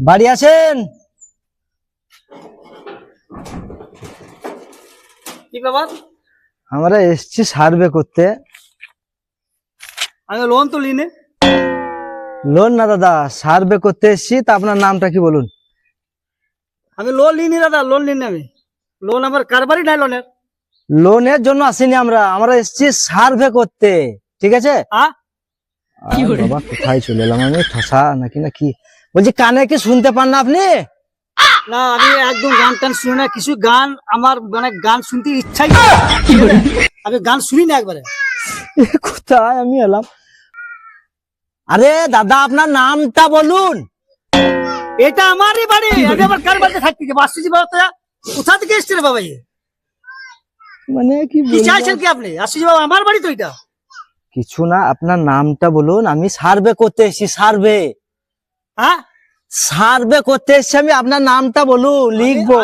বাড়ি আছেন? কি ব্যাপার? আমরা এসছি সার্ভে করতে। আমি লোন তো লিনে। লোন না দাদা, সার্ভে করতে এসছি। তা আপনার নামটা কি বলুন? আমি লোন লিনি দাদা, লোন লিনি আমি। লোন আমার কারবারই নাই লোনের। লোনের জন্য আসিনি আমরা, আমরা এসছি সার্ভে করতে, ঠিক আছে? বাবা কোথায় চলে এলাম আমি, ঠসা নাকি না কি বলছি? কানে কি শুনতে পান না আপনি? না, আমি একদম গান টান শুনি না, কিছু গান আমার মানে গান শুনতে ইচ্ছাই আমি গান শুনি না একবারে। কোথায় আমি এলাম? আরে দাদা আপনার নামটা বলুন। এটা আমারই বাড়ি, আমি আবার কার বাড়িতে থাকতে যাবো? আসছি বাবা, কোথা থেকে এসছেন বাবা? মানে কি কি চাইছেন কি আপনি? আসছি বাবা, আমার বাড়ি তো এটা। কিছু না, আপনার নামটা বলুন। আমি সার্ভে করতে এসেছি, সার্ভে। হ্যাঁ, সার্ভে করতে এসেছি আমি, আপনার নামটা বলুন, লিখবো।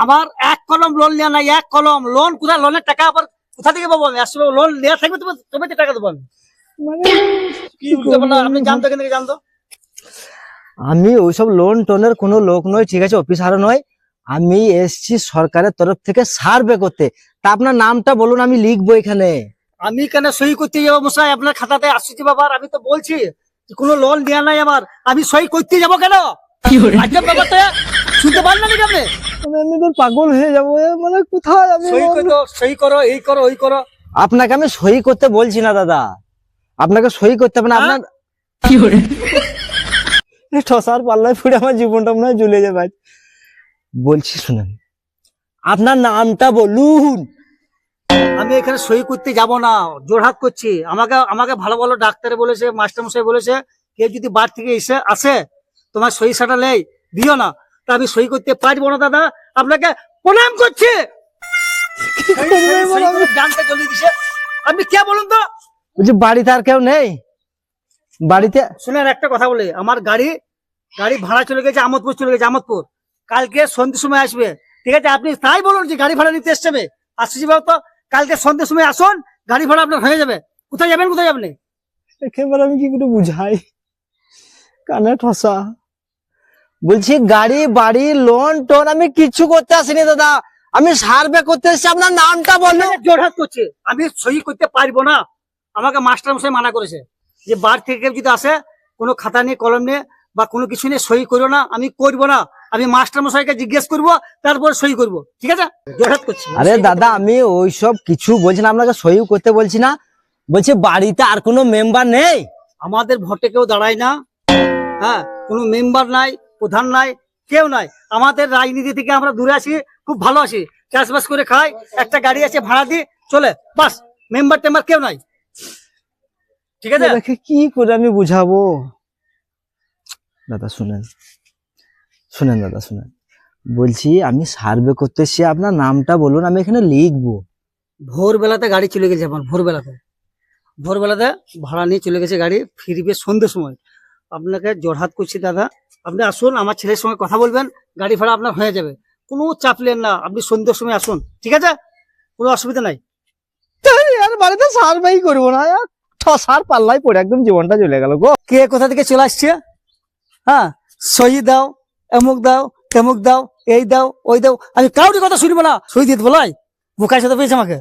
আমার এক কলম লোন নেওয়া নাই, এক কলম লোন। কোথায় লোনের টাকা আবার কোথা থেকে পাবো আমি? আসছি বাবা, লোন নেওয়া থাকবে তবে তো টাকা দেবো আমি। মানে কি উল্টো পাল্টা আপনি জানতো, কেন থেকে জানতো? আমি ওইসব লোন টোনের কোনো লোক নই, ঠিক আছে? অফিসারও নয়। আমি এসছি সরকারের তরফ থেকে সার্ভে করতে। তা আপনার নামটা বলুন, আমি লিখবো এখানে। আমি কেন সই করতে যাবো মশাই আপনার খাতাতে? আসছি বাবার, আমি তো বলছি যে কোনো লোন দেওয়া নাই আমার, আমি সই করতে যাবো কেন? আজব ব্যাপারটা শুনতে পারেন না নাকি আপনি? মানে আমি তো পাগল হয়ে যাবো, মানে কোথায় আমি সই করো, এই করো, ওই করো। আপনাকে আমি সই করতে বলছি না দাদা, আপনাকে সই করতে হবে না। আপনার ঠসার পাল্লায় পড়ে আমার জীবনটা মনে হয় জ্বলে যাবে। বলছি শুনেন, আপনার নামটা বলুন। আমি এখানে সই করতে যাব না, জোরহাট করছি। আমাকে আমাকে ভালো ভালো ডাক্তারে বলেছে, মাস্টার মশাই বলেছে, কেউ যদি বার থেকে এসে আসে তোমার সই সাটা নেই দিও না। তা আমি সই করতে পারবো না দাদা, আপনাকে প্রণাম করছি। জানতে চলে দিছে। আপনি কে বলুন তো? বলছি বাড়িতে আর কেউ নেই? বাড়িতে শুনেন একটা কথা বলে, আমার গাড়ি ভাড়া চলে গেছে, আমোদপুর চলে গেছে, আমোদপুর। কালকে সন্ধ্যের সময় আসবে, ঠিক আছে? আপনি তাই বলুন যে গাড়ি ভাড়া নিতে এসছে। আসছি বাবু, তো কালকে সন্ধ্যের সময় আসুন, গাড়ি ভাড়া আপনার হয়ে যাবে। কোথায় যাবেন, কোথায় যাবেন? একেবারে আমি কি করে বুঝাই, কানে ঠসা। বলছি গাড়ি বাড়ি লোন টোন আমি কিছু করতে আসিনি দাদা, আমি সার্ভে করতে এসেছি। আপনার নামটা বলুন। জোরহাট করছে, আমি সই করতে পারবো না। আমাকে মাস্টার মশাই মানা করেছে যে বার থেকে কেউ যদি আসে, কোনো খাতা নিয়ে কলম নিয়ে বা কোনো কিছু নিয়ে সই করো না। আমি করবো না, আমি মাস্টার মশাইকে জিজ্ঞেস করবো, তারপর সই করবো, ঠিক আছে? জোরহাট করছি। আরে দাদা আমি ওইসব কিছু বলছি না, আপনাকে সই করতে বলছি না। বলছি বাড়িতে আর কোনো মেম্বার নেই? আমাদের ভোটে কেউ দাঁড়ায় না। হ্যাঁ, কোনো মেম্বার নাই, প্রধান নাই, কেউ নাই। আমাদের রাজনীতি থেকে আমরা দূরে আছি, খুব ভালো আছি, চাষবাস করে খাই, একটা গাড়ি আছে ভাড়া দিয়ে চলে, বাস। মেম্বার টেম্বার কেউ নাই, ঠিক আছে? কি করে আমি বুঝাবো? দাদা শুনেন, শুনেন দাদা শুনেন, বলছি আমি সার্ভে করতে এসেছি, আপনার নামটা বলুন, আমি এখানে লিখবো। ভোরবেলাতে গাড়ি চলে গেছে আমার, ভোরবেলাতে ভাড়া নিয়ে চলে গেছে গাড়ি, ফিরবে সন্ধ্যের সময়। আপনাকে জোরহাট করছি দাদা, আপনি আসুন, আমার ছেলের সঙ্গে কথা বলবেন, গাড়ি ভাড়া আপনার হয়ে যাবে। কোনো চাপ নেন না, আপনি সন্ধ্যের সময় আসুন, ঠিক আছে? কোনো অসুবিধা নাই। আর বাড়িতে সার্ভেই করবো না, ঠসার পাল্লাই পড়ে একদম জীবনটা চলে গেল গো। কে কোথা থেকে চলে আসছে? হ্যাঁ, সই দাও, এমুক দাও, তেমুক দাও, এই দাও, ওই দাও। আমি কাউরি কথা শুনবো না, সই দিয়ে দেবো। বোকার সাথে পেয়েছে আমাকে।